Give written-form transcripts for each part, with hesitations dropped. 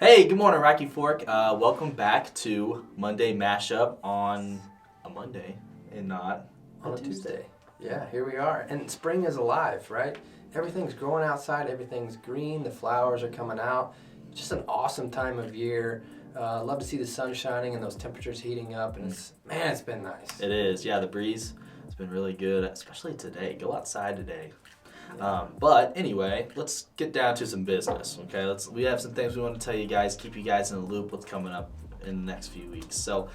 Hey, good morning, Rocky Fork. Welcome back to Monday Mashup on a Monday and not On a Tuesday. Yeah, here we are. And spring is alive, right? Everything's growing outside, everything's green, the flowers are coming out. Just an awesome time of year. Love to see the sun shining and those temperatures heating up, and it's been nice. It is, yeah, the breeze has been really good, especially today. Go outside today. But anyway, let's get down to some business, okay? We have some things we want to tell you guys, keep you guys in the loop what's coming up in the next few weeks. So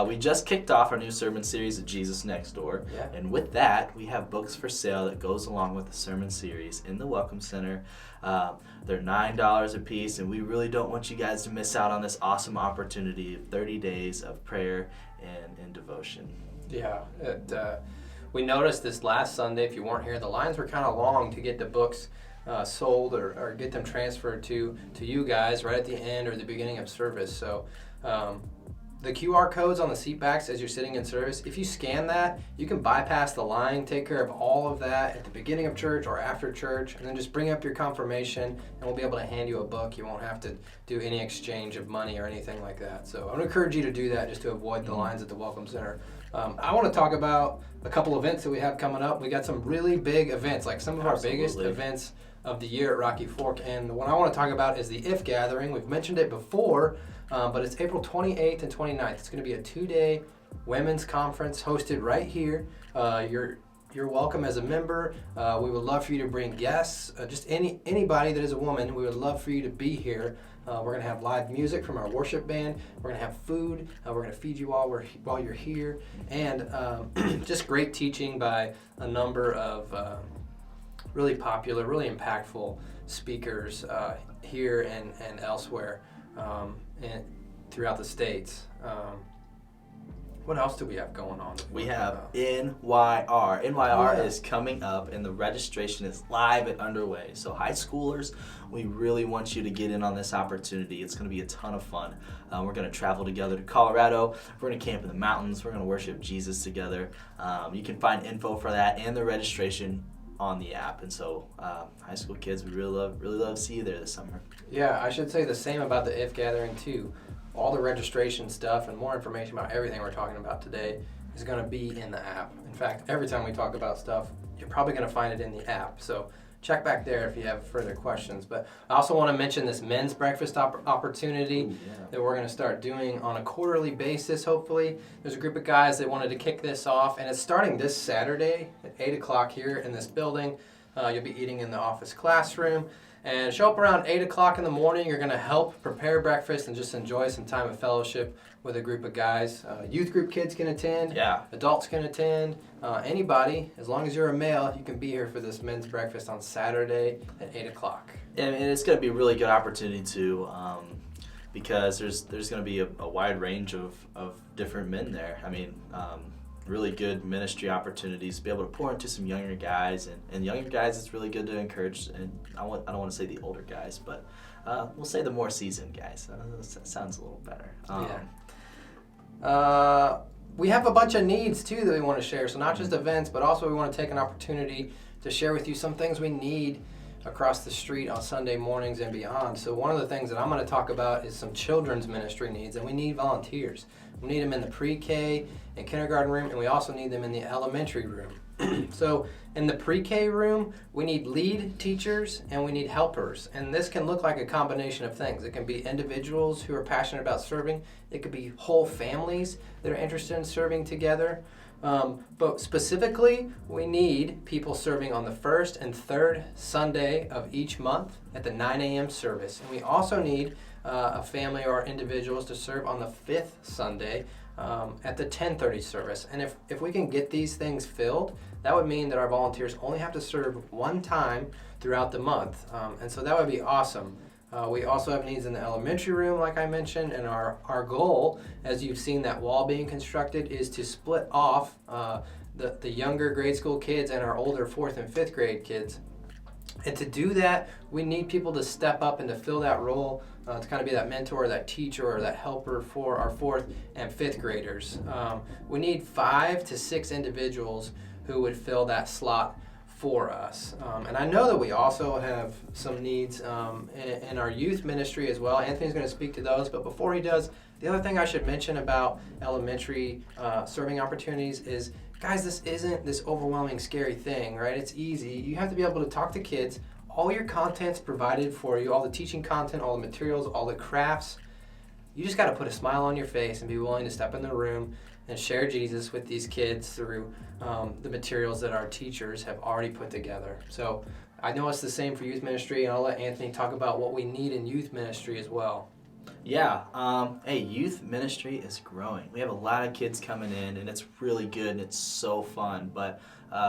we just kicked off our new sermon series at Jesus Next Door. Yeah. And with that, we have books for sale that goes along with the sermon series in the Welcome Center. They're $9 a piece, and we really don't want you guys to miss out on this awesome opportunity of 30 days of prayer and devotion. Yeah, we noticed this last Sunday, if you weren't here, the lines were kind of long to get the books sold or get them transferred to you guys right at the end or the beginning of service. So the QR codes on the seat backs as you're sitting in service, if you scan that, you can bypass the line, take care of all of that at the beginning of church or after church, and then just bring up your confirmation, and we'll be able to hand you a book. You won't have to do any exchange of money or anything like that. So I would encourage you to do that just to avoid the lines at the Welcome Center. I want to talk about a couple events that we have coming up. We got some really big events, like some of our biggest events of the year at Rocky Fork. And the one I want to talk about is the IF Gathering. We've mentioned it before, but it's April 28th and 29th. It's going to be a 2-day women's conference hosted right here. You're welcome as a member. We would love for you to bring guests, just anybody that is a woman. We would love for you to be here. We're going to have live music from our worship band. We're going to have food. We're going to feed you while you're here. And just great teaching by a number of really popular, really impactful speakers here and elsewhere and throughout the States. What else do we have going on? We have NYR. NYR Yeah. is coming up, and the registration is live and underway. So high schoolers, we really want you to get in on this opportunity. It's going to be a ton of fun. We're going to travel together to Colorado. We're going to camp in the mountains. We're going to worship Jesus together. You can find info for that and the registration on the app. And so high school kids, we really love to see you there this summer. Yeah, I should say the same about the IF Gathering too. All the registration stuff and more information about everything we're talking about today is going to be in the app. In fact, every time we talk about stuff, you're probably going to find it in the app. So check back there if you have further questions. But I also want to mention this men's breakfast opportunity that we're going to start doing on a quarterly basis, hopefully. There's a group of guys that wanted to kick this off, and it's starting this Saturday at 8 o'clock here in this building. You'll be eating in the office classroom. And show up around 8 o'clock in the morning. You're going to help prepare breakfast and just enjoy some time of fellowship with a group of guys. Youth group kids can attend. Yeah. Adults can attend. Anybody, as long as you're a male, you can be here for this men's breakfast on Saturday at 8 o'clock. And it's going to be a really good opportunity too, because there's going to be a wide range of different men there. I mean, really good ministry opportunities to be able to pour into some younger guys, and younger guys, it's really good to encourage. And I don't want to say the older guys, but we'll say the more seasoned guys. That sounds a little better. We have a bunch of needs too that we want to share. So not just events, but also we want to take an opportunity to share with you some things we need across the street on Sunday mornings and beyond. So one of the things that I'm going to talk about is some children's ministry needs, and we need volunteers. We need them in the pre-K and kindergarten room, and we also need them in the elementary room. So in the pre-K room, we need lead teachers and we need helpers. And this can look like a combination of things. It can be individuals who are passionate about serving. It could be whole families that are interested in serving together. But specifically, we need people serving on the first and third Sunday of each month at the 9 a.m. service. And we also need a family or individuals to serve on the fifth Sunday at the 10:30 service. And if we can get these things filled, that would mean that our volunteers only have to serve one time throughout the month. And so that would be awesome. We also have needs in the elementary room, like I mentioned, and our goal, as you've seen that wall being constructed, is to split off the younger grade school kids and our older 4th and 5th grade kids. And to do that, we need people to step up and to fill that role, to kind of be that mentor, that teacher, or that helper for our 4th and 5th graders. We need 5 to 6 individuals who would fill that slot for us. And I know that we also have some needs in our youth ministry as well. Anthony's going to speak to those, but before he does, the other thing I should mention about elementary serving opportunities is, guys, this isn't this overwhelming, scary thing, right? It's easy. You have to be able to talk to kids. All your content's provided for you, all the teaching content, all the materials, all the crafts. You just got to put a smile on your face and be willing to step in the room and share Jesus with these kids through the materials that our teachers have already put together. So I know it's the same for youth ministry, and I'll let Anthony talk about what we need in youth ministry as well. Yeah, hey, youth ministry is growing. We have a lot of kids coming in, and it's really good, and it's so fun, but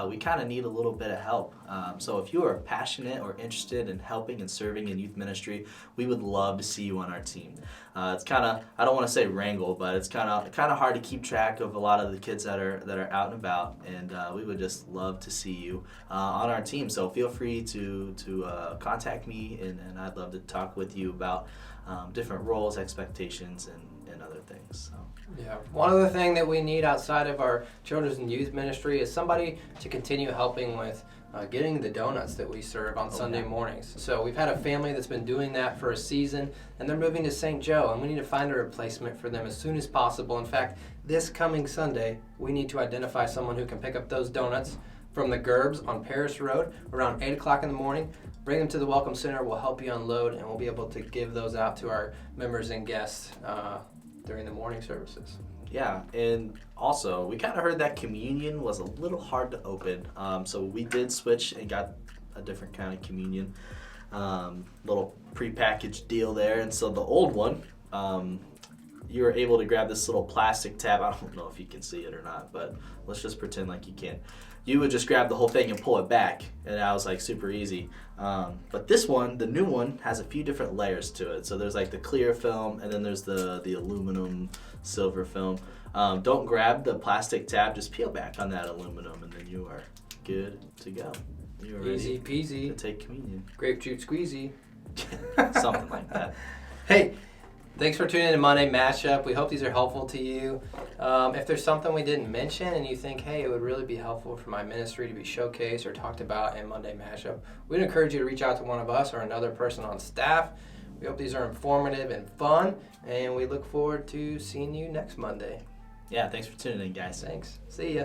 we kind of need a little bit of help. So if you are passionate or interested in helping and serving in youth ministry, we would love to see you on our team. It's kind of, I don't want to say wrangle, but it's kind of hard to keep track of a lot of the kids that are out and about, and we would just love to see you on our team. So feel free to contact me, and I'd love to talk with you about different roles, expectations, and other things. So. Yeah. One other thing that we need outside of our children's and youth ministry is somebody to continue helping with getting the donuts that we serve on Sunday mornings. So we've had a family that's been doing that for a season, and they're moving to St. Joe, and we need to find a replacement for them as soon as possible. In fact, this coming Sunday, we need to identify someone who can pick up those donuts from the Gerbs on Paris Road around 8 o'clock in the morning. Bring them to the Welcome Center. We'll help you unload, and we'll be able to give those out to our members and guests during the morning services. Yeah, and also, we kind of heard that communion was a little hard to open, so we did switch and got a different kind of communion, little prepackaged deal there, and so the old one, you were able to grab this little plastic tab. I don't know if you can see it or not, but let's just pretend like you can. You would just grab the whole thing and pull it back, and that was like super easy. But this one, the new one, has a few different layers to it. So there's like the clear film, and then there's the aluminum silver film. Don't grab the plastic tab, just peel back on that aluminum, and then you are good to go. You are Easy ready peasy. to take communion. Grape juice squeezy. Something like that. Hey, thanks for tuning in to Monday Mashup. We hope these are helpful to you. If there's something we didn't mention and you think, hey, it would really be helpful for my ministry to be showcased or talked about in Monday Mashup, we'd encourage you to reach out to one of us or another person on staff. We hope these are informative and fun, and we look forward to seeing you next Monday. Yeah, thanks for tuning in, guys. Thanks. See ya.